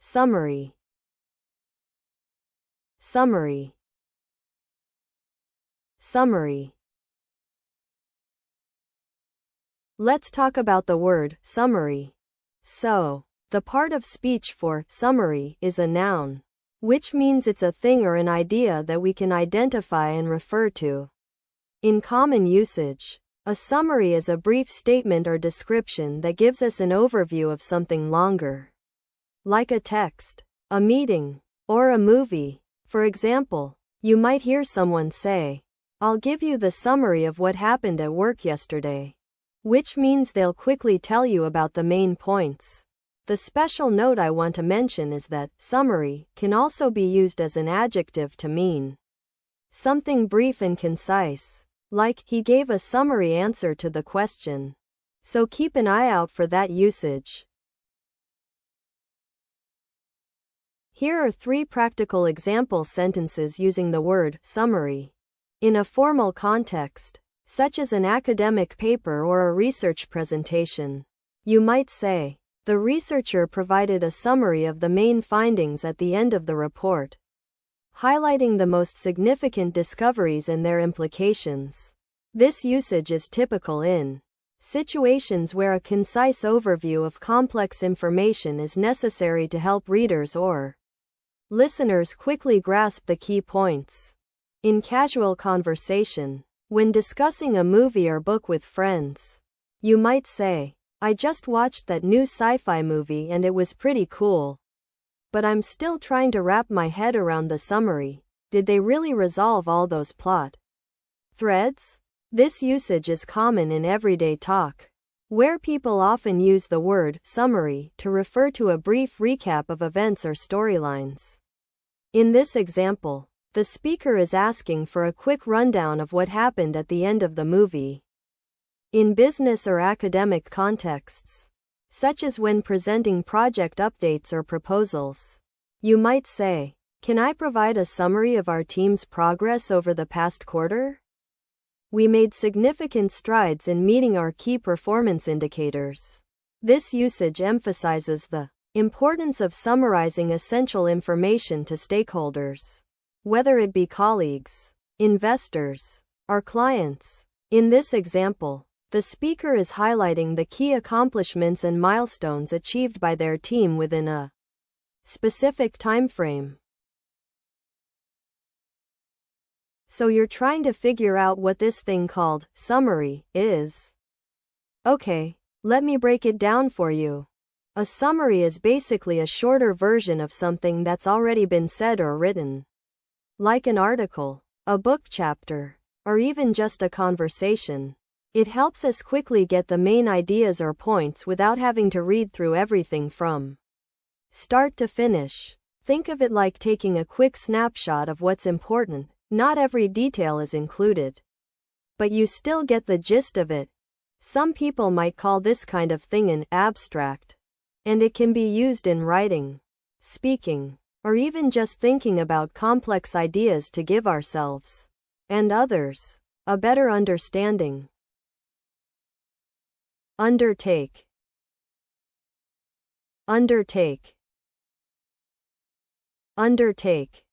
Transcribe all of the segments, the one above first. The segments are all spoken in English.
Summary. Summary. Summary. Let's talk about the word summary. So, the part of speech for summary is a noun, which means it's a thing or an idea that we can identify and refer to. In common usage, a summary is a brief statement or description that gives us an overview of something longer, like a text, a meeting, or a movie. For example, you might hear someone say, "I'll give you the summary of what happened at work yesterday," which means they'll quickly tell you about the main points. The special note I want to mention is that summary can also be used as an adjective to mean something brief and concise, like he gave a summary answer to the question. So keep an eye out for that usage. Here are 3 practical example sentences using the word summary. In a formal context, such as an academic paper or a research presentation, you might say, "The researcher provided a summary of the main findings at the end of the report, highlighting the most significant discoveries and their implications." This usage is typical in situations where a concise overview of complex information is necessary to help readers or listeners quickly grasp the key points. In casual conversation, when discussing a movie or book with friends, you might say, "I just watched that new sci-fi movie and it was pretty cool. But I'm still trying to wrap my head around the summary. Did they really resolve all those plot threads?" This usage is common in everyday talk, where people often use the word summary to refer to a brief recap of events or storylines. In this example, the speaker is asking for a quick rundown of what happened at the end of the movie. In business or academic contexts, such as when presenting project updates or proposals, you might say, "Can I provide a summary of our team's progress over the past quarter? We made significant strides in meeting our key performance indicators." This usage emphasizes the importance of summarizing essential information to stakeholders, whether it be colleagues, investors, or clients. In this example, the speaker is highlighting the key accomplishments and milestones achieved by their team within a specific time frame. So you're trying to figure out what this thing called summary is. Okay, let me break it down for you. A summary is basically a shorter version of something that's already been said or written, like an article, a book chapter, or even just a conversation. It helps us quickly get the main ideas or points without having to read through everything from start to finish. Think of it like taking a quick snapshot of what's important. Not every detail is included, but you still get the gist of it. Some people might call this kind of thing an abstract, and it can be used in writing, speaking, or even just thinking about complex ideas to give ourselves and others a better understanding. Undertake. Undertake. Undertake.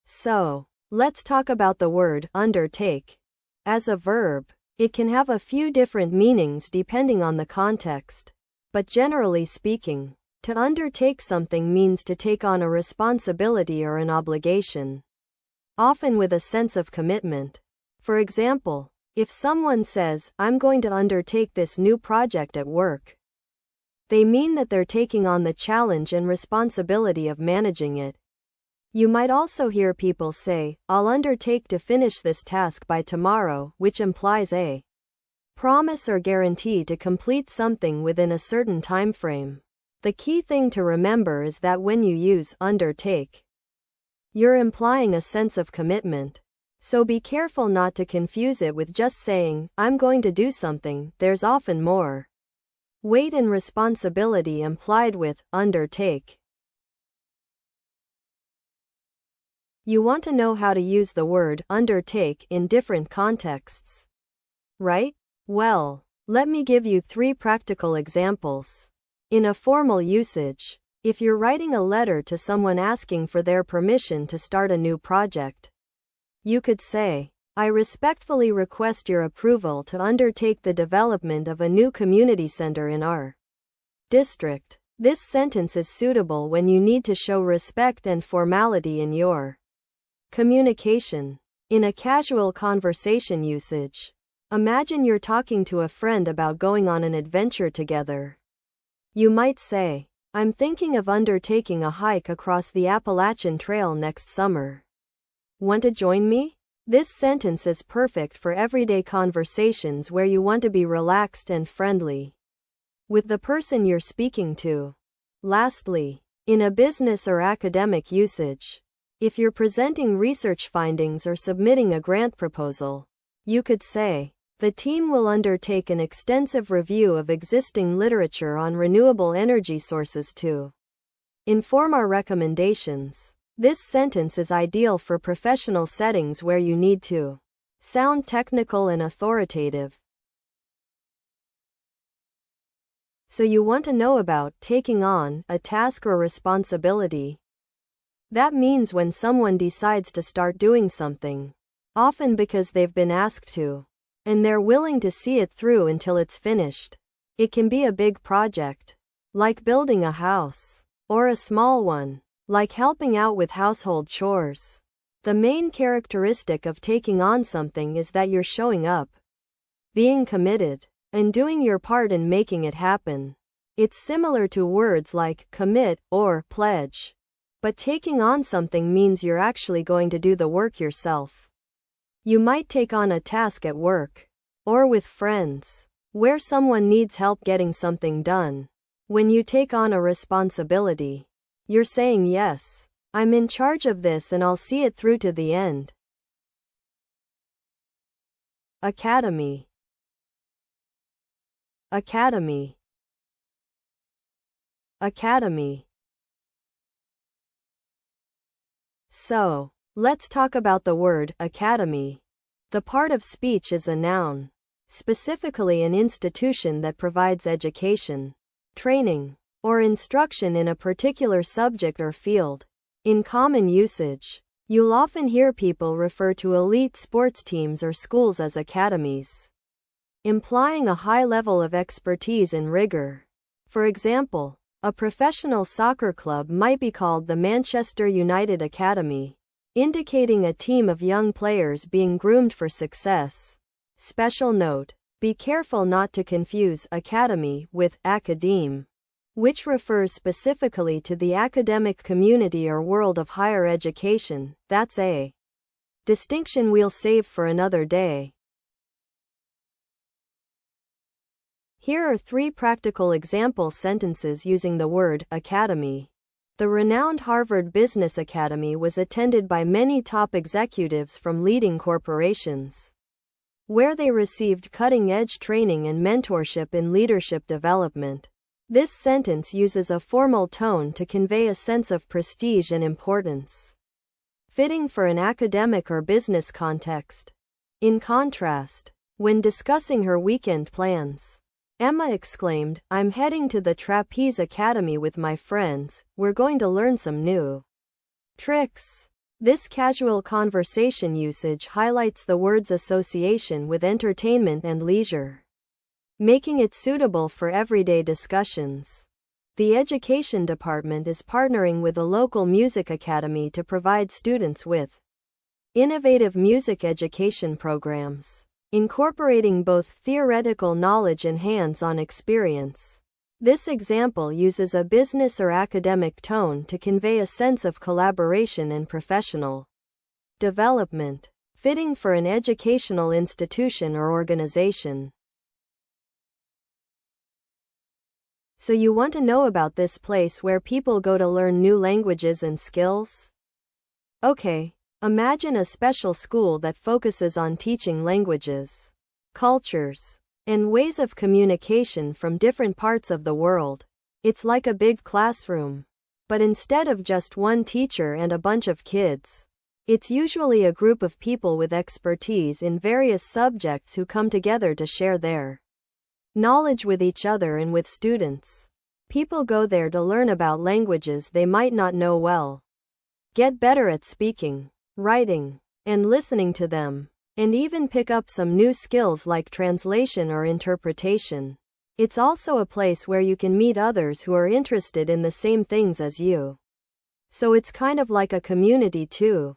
So, let's talk about the word undertake. As a verb, it can have a few different meanings depending on the context, but generally speaking, to undertake something means to take on a responsibility or an obligation, often with a sense of commitment. For example, if someone says, "I'm going to undertake this new project at work," they mean that they're taking on the challenge and responsibility of managing it. You might also hear people say, "I'll undertake to finish this task by tomorrow," which implies a promise or guarantee to complete something within a certain time frame. The key thing to remember is that when you use undertake, you're implying a sense of commitment. So be careful not to confuse it with just saying, "I'm going to do something." There's often more weight and responsibility implied with undertake. You want to know how to use the word undertake in different contexts, right? Well, let me give you 3 practical examples. In a formal usage, if you're writing a letter to someone asking for their permission to start a new project, you could say, I respectfully request your approval to undertake the development of a new community center in our district. This sentence is suitable when you need to show respect and formality in your communication. In a casual conversation usage, imagine you're talking to a friend about going on an adventure together. You might say, I'm thinking of undertaking a hike across the Appalachian Trail next summer. Want to join me? This sentence is perfect for everyday conversations where you want to be relaxed and friendly with the person you're speaking to. Lastly, in a business or academic usage, if you're presenting research findings or submitting a grant proposal, you could say, the team will undertake an extensive review of existing literature on renewable energy sources to inform our recommendations. This sentence is ideal for professional settings where you need to sound technical and authoritative. So you want to know about taking on a task or responsibility. That means when someone decides to start doing something, often because they've been asked to, and they're willing to see it through until it's finished. It can be a big project, like building a house, or a small one, like helping out with household chores. The main characteristic of taking on something is that you're showing up, being committed, and doing your part in making it happen. It's similar to words like commit or pledge. But taking on something means you're actually going to do the work yourself. You might take on a task at work, or with friends, where someone needs help getting something done. When you take on a responsibility, you're saying, yes, I'm in charge of this and I'll see it through to the end. Academy. Academy. Academy. So, let's talk about the word academy. The part of speech is a noun, specifically an institution that provides education, training, or instruction in a particular subject or field. In common usage, you'll often hear people refer to elite sports teams or schools as academies, implying a high level of expertise and rigor. For example, a professional soccer club might be called the Manchester United Academy, indicating a team of young players being groomed for success. Special note: be careful not to confuse academy with academe, which refers specifically to the academic community or world of higher education. That's a distinction we'll save for another day. Here are 3 practical example sentences using the word academy. The renowned Harvard Business Academy was attended by many top executives from leading corporations, where they received cutting-edge training and mentorship in leadership development. This sentence uses a formal tone to convey a sense of prestige and importance, fitting for an academic or business context. In contrast, when discussing her weekend plans, Emma exclaimed, I'm heading to the Trapeze Academy with my friends. We're going to learn some new tricks. This casual conversation usage highlights the word's association with entertainment and leisure, making it suitable for everyday discussions. The education department is partnering with a local music academy to provide students with innovative music education programs, incorporating both theoretical knowledge and hands-on experience. This example uses a business or academic tone to convey a sense of collaboration and professional development, fitting for an educational institution or organization. So you want to know about this place where people go to learn new languages and skills? Okay. Imagine a special school that focuses on teaching languages, cultures, and ways of communication from different parts of the world. It's like a big classroom, but instead of just one teacher and a bunch of kids, it's usually a group of people with expertise in various subjects who come together to share their knowledge with each other and with students. People go there to learn about languages they might not know well, get better at speaking, writing, and listening to them, and even pick up some new skills like translation or interpretation. It's also a place where you can meet others who are interested in the same things as you. So it's kind of like a community too.